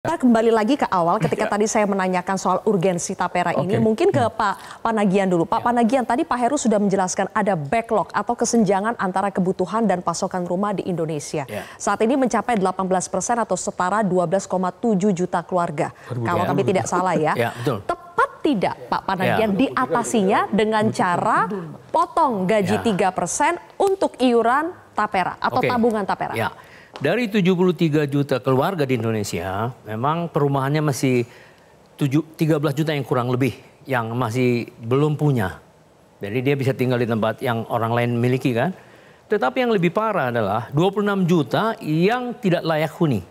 Kita kembali lagi ke awal ketika tadi saya menanyakan soal urgensi tapera ini. Mungkin ke Pak Panagian dulu. Pak Panagian, tadi Pak Heru sudah menjelaskan ada backlog atau kesenjangan antara kebutuhan dan pasokan rumah di Indonesia. Saat ini mencapai 18% atau setara 12,7 juta keluarga. Kalau kami tidak salah ya. Tepat tidak Pak Panagian diatasinya dengan cara potong gaji 3% untuk iuran tapera atau tabungan tapera? Dari 73 juta keluarga di Indonesia, memang perumahannya masih 13 juta yang kurang lebih yang masih belum punya. Jadi dia bisa tinggal di tempat yang orang lain miliki kan. Tetapi yang lebih parah adalah 26 juta yang tidak layak huni.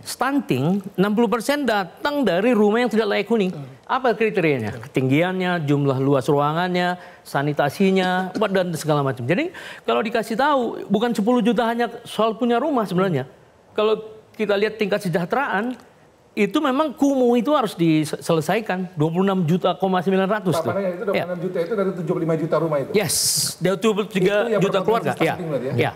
Stunting 60% datang dari rumah yang tidak layak huni. Apa kriterianya? Ketinggiannya, jumlah luas ruangannya, sanitasinya, dan segala macam. Jadi kalau dikasih tahu bukan 10 juta hanya soal punya rumah sebenarnya. Kalau kita lihat tingkat kesejahteraan itu memang kumuh itu harus diselesaikan. 26 juta, 900 Pak Panagian, itu 26 juta itu dari 75 juta rumah itu? Yes, dari 73 juta keluarga. Ya.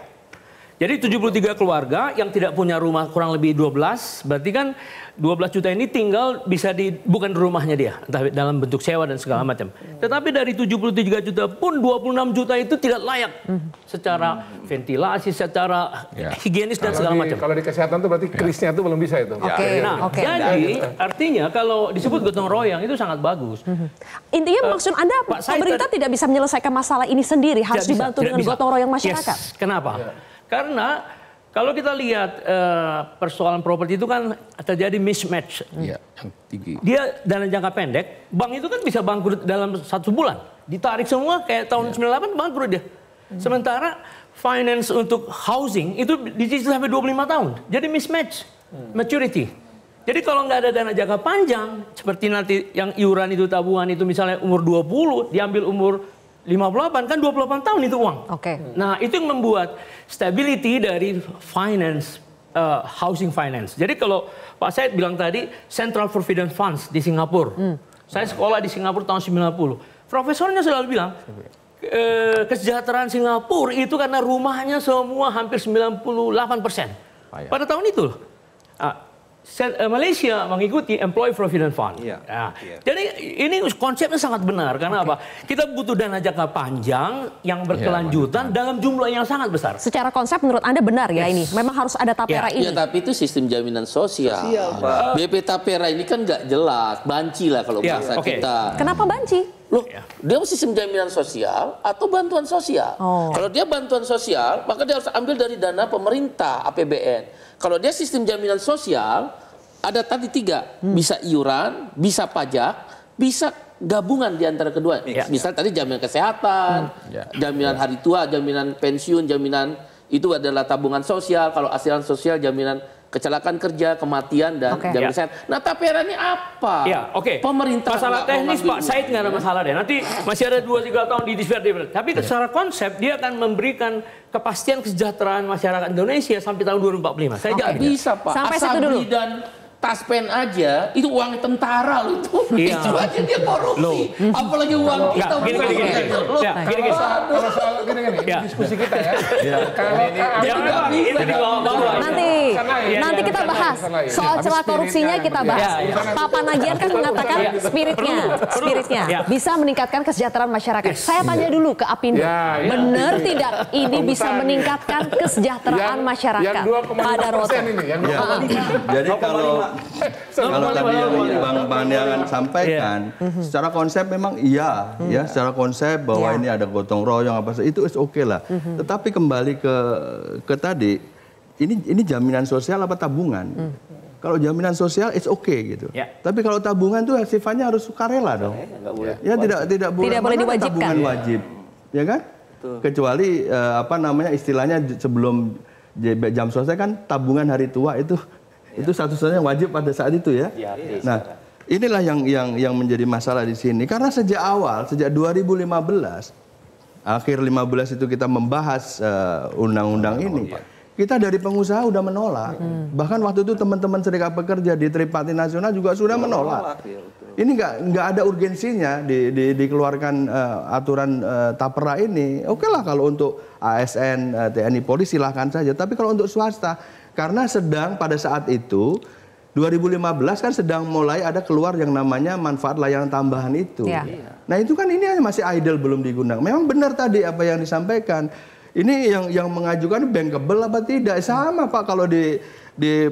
Jadi 73 keluarga yang tidak punya rumah kurang lebih 12, berarti kan 12 juta ini tinggal bisa bukan rumahnya dia, entah dalam bentuk sewa dan segala macam. Tetapi dari 73 juta pun 26 juta itu tidak layak secara ventilasi, secara higienis dan segala macam. Kalau di kesehatan itu berarti krisnya itu belum bisa itu. Jadi artinya kalau disebut gotong royong itu sangat bagus. Intinya maksud Anda pemerintah tidak bisa menyelesaikan masalah ini sendiri, harus dibantu dengan gotong royong masyarakat. Kenapa? Karena kalau kita lihat persoalan properti itu kan terjadi mismatch. Yang tinggi. Dia dana jangka pendek, bank itu kan bisa bangkrut dalam 1 bulan. Ditarik semua kayak tahun 98 bangkrut dia. Sementara finance untuk housing itu dicicil sampai 25 tahun. Jadi mismatch, maturity. Jadi kalau nggak ada dana jangka panjang, seperti nanti yang iuran itu tabungan itu misalnya umur 20, diambil umur 58 kan 28 tahun itu uang. Nah itu yang membuat stability dari finance, housing finance. Jadi kalau Pak Said bilang tadi Central Provident Funds di Singapura. Saya sekolah di Singapura tahun 90. Profesornya selalu bilang kesejahteraan Singapura itu karena rumahnya semua hampir 98%. Pada tahun itu loh. Malaysia mengikuti Employee Provident Fund. Jadi ini konsepnya sangat benar. Karena apa? Kita butuh dana jangka panjang yang berkelanjutan dalam jumlah yang sangat besar. Secara konsep menurut Anda benar ya ini? Memang harus ada tapera ini? Ya tapi itu sistem jaminan sosial. BP tapera ini kan nggak jelas. Banci lah kalau bahasa kita. Kenapa banci? Loh, dia sistem jaminan sosial atau bantuan sosial? Kalau dia bantuan sosial, maka dia harus ambil dari dana pemerintah, APBN. Kalau dia sistem jaminan sosial, ada tadi 3. Bisa iuran, bisa pajak, bisa gabungan di antara kedua. Misal tadi jaminan kesehatan, jaminan hari tua, jaminan pensiun, jaminan itu adalah tabungan sosial. Kalau asuransi sosial, jaminan kecelakaan kerja, kematian, dan jaminan kesehatan. Nah tapera ini apa? Pemerintah masalah teknis Pak Said nggak ada masalah deh. Nanti masih ada 2-3 tahun di DPR. Tapi secara konsep dia akan memberikan kepastian kesejahteraan masyarakat Indonesia sampai tahun 2045. Saya nggak bisa Pak. Sampai situ dulu. Dan Taspen aja itu uang tentara loh itu. Itu aja dia korupsi. Apalagi uang kita. Gini. Diskusi kita ya. Nanti kita bahas soal celah korupsinya, kita bahas. Pak Panagian kan mengatakan spiritnya bisa meningkatkan kesejahteraan masyarakat. Saya tanya dulu ke Apindo, benar tidak ini bisa meningkatkan kesejahteraan masyarakat pada Roto? Jadi kalau tadi yang Bang Panagian sampaikan, secara konsep memang iya, ya secara konsep bahwa ini ada gotong royong apa itu is oke lah. Tetapi kembali ke tadi, ini jaminan sosial apa tabungan? Kalau jaminan sosial it's okay gitu. Tapi kalau tabungan tuh sifatnya harus sukarela dong. Ya tidak boleh diwajibkan. Tabungan wajib, ya kan? Kecuali istilahnya sebelum jam sosial kan tabungan hari tua itu satu-satunya wajib pada saat itu ya. Nah, inilah yang menjadi masalah di sini karena sejak awal, sejak 2015 akhir 15 itu kita membahas undang-undang ini. Kita dari pengusaha udah menolak. Bahkan waktu itu teman-teman serikat pekerja di Tripartit Nasional juga sudah menolak. Ini nggak ada urgensinya dikeluarkan aturan tapera ini. Oke lah kalau untuk ASN, TNI, Polri silahkan saja. Tapi kalau untuk swasta, karena sedang pada saat itu 2015 kan sedang mulai ada keluar yang namanya manfaat layanan tambahan itu. Ya. Nah itu kan ini masih idle belum digunakan. Memang benar tadi apa yang disampaikan. Ini yang mengajukan bankable apa tidak? Sama Pak kalau di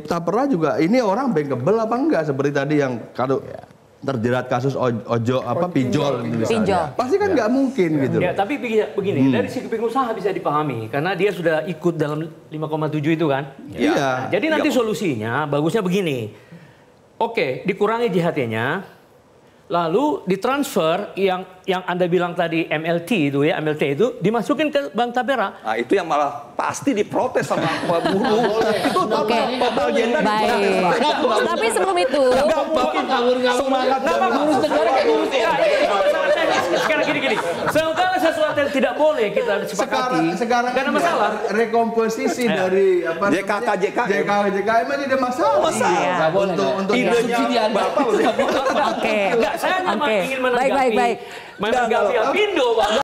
Tapera juga ini orang bankable apa enggak seperti tadi yang kalau terjerat kasus pinjol gitu misalnya. Pasti kan nggak mungkin gitu. Ya, tapi begini, dari segi pengusaha bisa dipahami karena dia sudah ikut dalam 5,7 itu kan. Iya. Nah, jadi nanti solusinya bagusnya begini. Oke, dikurangi JHT-nya. Lalu ditransfer yang Anda bilang tadi MLT itu dimasukin ke Bank Tapera. Nah, itu yang malah pasti diprotes sama buruh. Itu total agenda diprotes. Tapi sebelum itu, Semangat ngurus negara kayak ngurus Sekarang gini. Segala sesuatu yang tidak boleh kita sepakati. Sekarang nggak ada masalah. Rekomposisi dari JKK emang tidak masalah. Untuk idenya Bapak oke. Saya hanya ingin menanggapi Baik. Apindo, Pak.